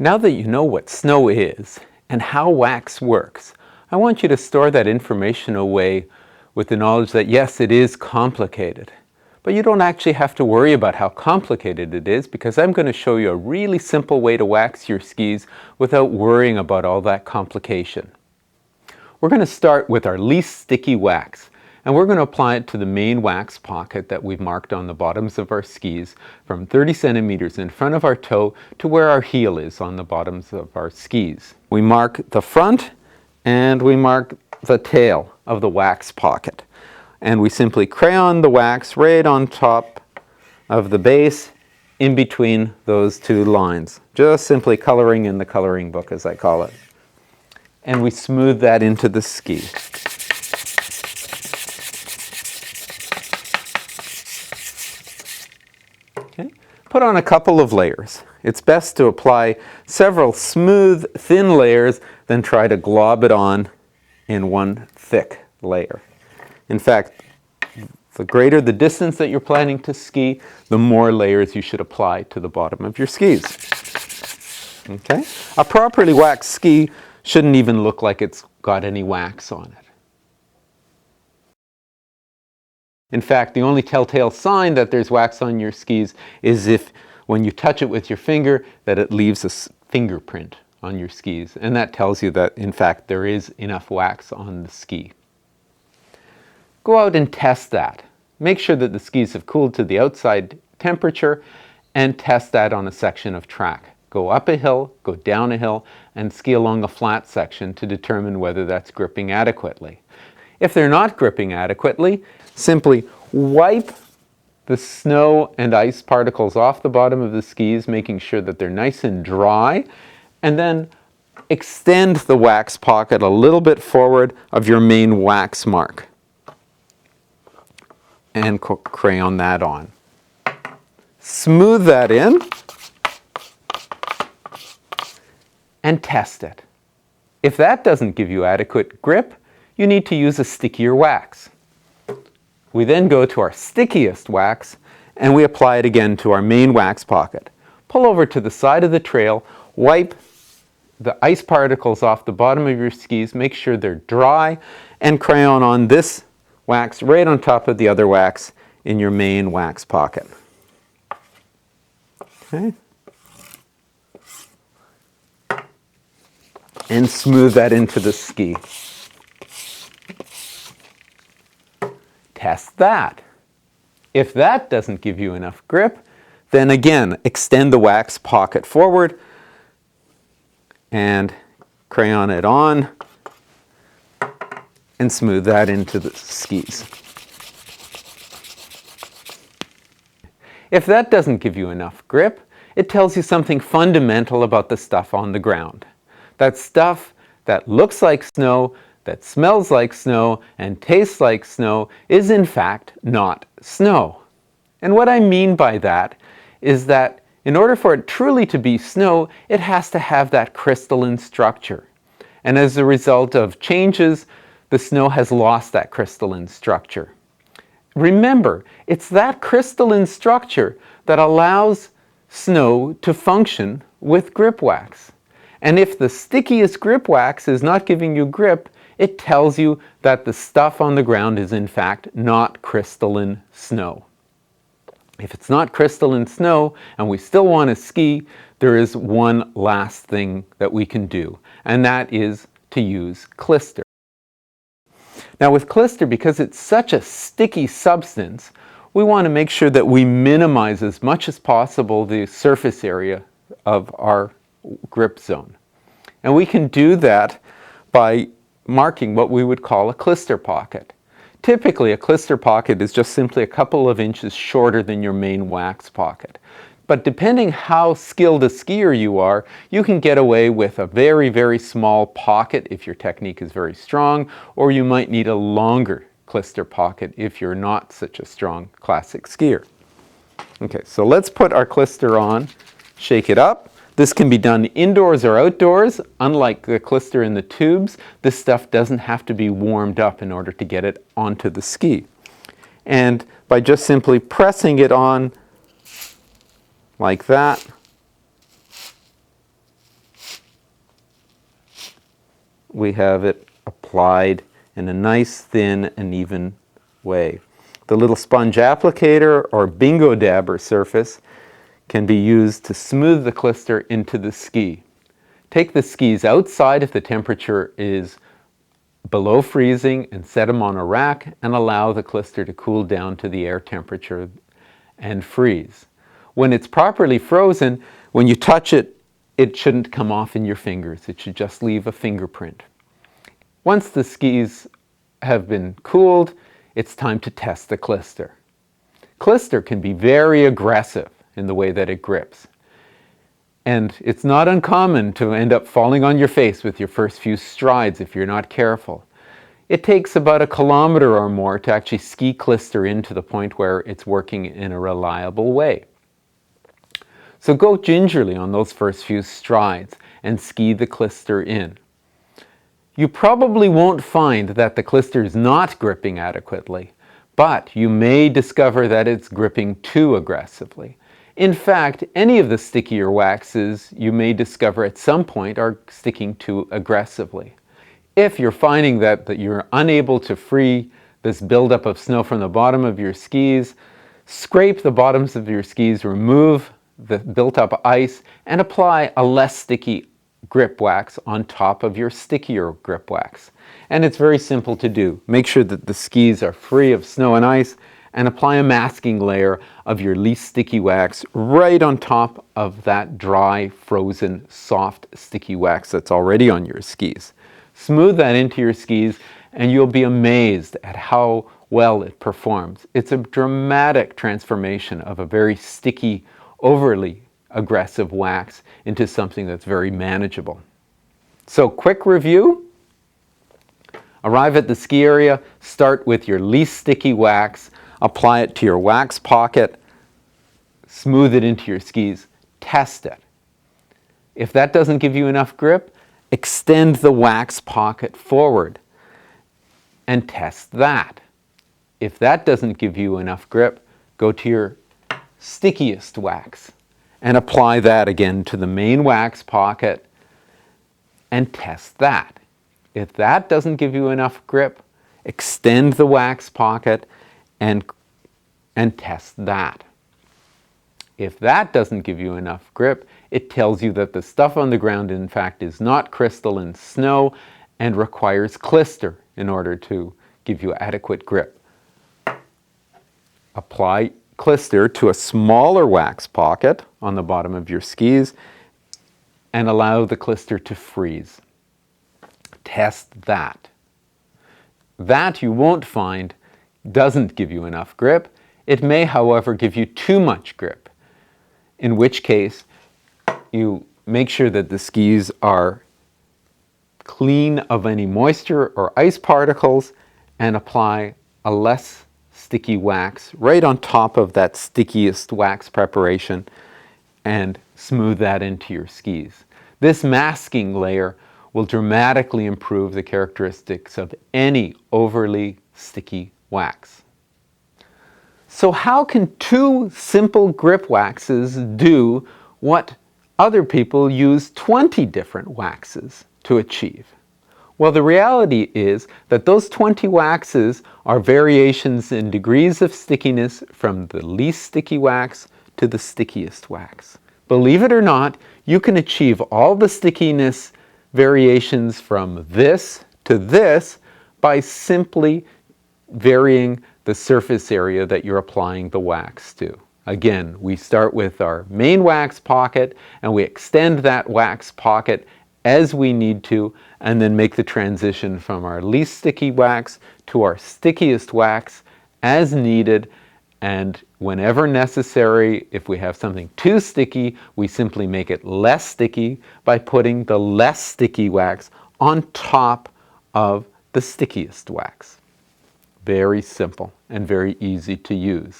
Now that you know what snow is and how wax works, I want you to store that information away with the knowledge that yes, it is complicated. But you don't actually have to worry about how complicated it is, because I'm going to show you a really simple way to wax your skis without worrying about all that complication. We're going to start with our least sticky wax, and we're going to apply it to the main wax pocket that we've marked on the bottoms of our skis from 30 centimeters in front of our toe to where our heel is on the bottoms of our skis. We mark the front and we mark the tail of the wax pocket. And we simply crayon the wax right on top of the base in between those two lines. Just simply coloring in the coloring book, as I call it. And we smooth that into the ski. Okay. Put on a couple of layers. It's best to apply several smooth, thin layers than try to glob it on in one thick layer. In fact, the greater the distance that you're planning to ski, the more layers you should apply to the bottom of your skis. Okay? A properly waxed ski shouldn't even look like it's got any wax on it. In fact, the only telltale sign that there's wax on your skis is if, when you touch it with your finger, that it leaves a fingerprint on your skis. And that tells you that, in fact, there is enough wax on the ski. Go out and test that. Make sure that the skis have cooled to the outside temperature, and test that on a section of track. Go up a hill, go down a hill, and ski along a flat section to determine whether that's gripping adequately. If they're not gripping adequately, simply wipe the snow and ice particles off the bottom of the skis, making sure that they're nice and dry, and then extend the wax pocket a little bit forward of your main wax mark. And crayon that on. Smooth that in and test it. If that doesn't give you adequate grip, you need to use a stickier wax. We then go to our stickiest wax and we apply it again to our main wax pocket. Pull over to the side of the trail, wipe the ice particles off the bottom of your skis, make sure they're dry, and crayon on this wax right on top of the other wax in your main wax pocket. Okay. And smooth that into the ski. Test that. If that doesn't give you enough grip, then again, extend the wax pocket forward and crayon it on and smooth that into the skis. If that doesn't give you enough grip, it tells you something fundamental about the stuff on the ground. That stuff that looks like snow, that smells like snow, and tastes like snow is in fact not snow. And what I mean by that is that in order for it truly to be snow, it has to have that crystalline structure. And as a result of changes, the snow has lost that crystalline structure. Remember, it's that crystalline structure that allows snow to function with grip wax. And if the stickiest grip wax is not giving you grip, it tells you that the stuff on the ground is in fact not crystalline snow. If it's not crystalline snow and we still want to ski, there is one last thing that we can do, and that is to use Klister. Now with Klister, because it's such a sticky substance, we want to make sure that we minimize as much as possible the surface area of our grip zone. And we can do that by marking what we would call a Klister pocket. Typically, a Klister pocket is just simply a couple of inches shorter than your main wax pocket. But depending how skilled a skier you are, you can get away with a very, very small pocket if your technique is very strong, or you might need a longer Klister pocket if you're not such a strong classic skier. Okay, so let's put our Klister on, shake it up. This can be done indoors or outdoors. Unlike the Klister in the tubes, this stuff doesn't have to be warmed up in order to get it onto the ski. And by just simply pressing it on like that, we have it applied in a nice, thin, and even way. The little sponge applicator or bingo dabber surface can be used to smooth the Klister into the ski. Take the skis outside if the temperature is below freezing and set them on a rack and allow the Klister to cool down to the air temperature and freeze. When it's properly frozen, when you touch it, it shouldn't come off in your fingers. It should just leave a fingerprint. Once the skis have been cooled, it's time to test the Klister. Klister can be very aggressive in the way that it grips. And it's not uncommon to end up falling on your face with your first few strides if you're not careful. It takes about 1 kilometer or more to actually ski Klister in to the point where it's working in a reliable way. So go gingerly on those first few strides and ski the Klister in. You probably won't find that the Klister is not gripping adequately, but you may discover that it's gripping too aggressively. In fact, any of the stickier waxes you may discover at some point are sticking too aggressively. If you're finding that you're unable to free this buildup of snow from the bottom of your skis, scrape the bottoms of your skis, remove the built-up ice, and apply a less sticky grip wax on top of your stickier grip wax. And it's very simple to do. Make sure that the skis are free of snow and ice, and apply a masking layer of your least sticky wax right on top of that dry, frozen, soft, sticky wax that's already on your skis. Smooth that into your skis, and you'll be amazed at how well it performs. It's a dramatic transformation of a very sticky, overly aggressive wax into something that's very manageable. So, quick review. Arrive at the ski area, start with your least sticky wax, apply it to your wax pocket, smooth it into your skis, test it. If that doesn't give you enough grip, extend the wax pocket forward and test that. If that doesn't give you enough grip, go to your stickiest wax and apply that again to the main wax pocket and test that. If that doesn't give you enough grip, extend the wax pocket and test that. If that doesn't give you enough grip, it tells you that the stuff on the ground in fact is not crystalline snow and requires Klister in order to give you adequate grip. Apply Klister to a smaller wax pocket on the bottom of your skis and allow the Klister to freeze. Test that. That you won't find doesn't give you enough grip. It may, however, give you too much grip, in which case you make sure that the skis are clean of any moisture or ice particles and apply a less sticky wax right on top of that stickiest wax preparation and smooth that into your skis. This masking layer will dramatically improve the characteristics of any overly sticky wax. So how can 2 simple grip waxes do what other people use 20 different waxes to achieve? Well, the reality is that those 20 waxes are variations in degrees of stickiness from the least sticky wax to the stickiest wax. Believe it or not, you can achieve all the stickiness variations from this to this by simply varying the surface area that you're applying the wax to. Again, we start with our main wax pocket and we extend that wax pocket as we need to, and then make the transition from our least sticky wax to our stickiest wax as needed, and whenever necessary, if we have something too sticky, we simply make it less sticky by putting the less sticky wax on top of the stickiest wax. Very simple and very easy to use.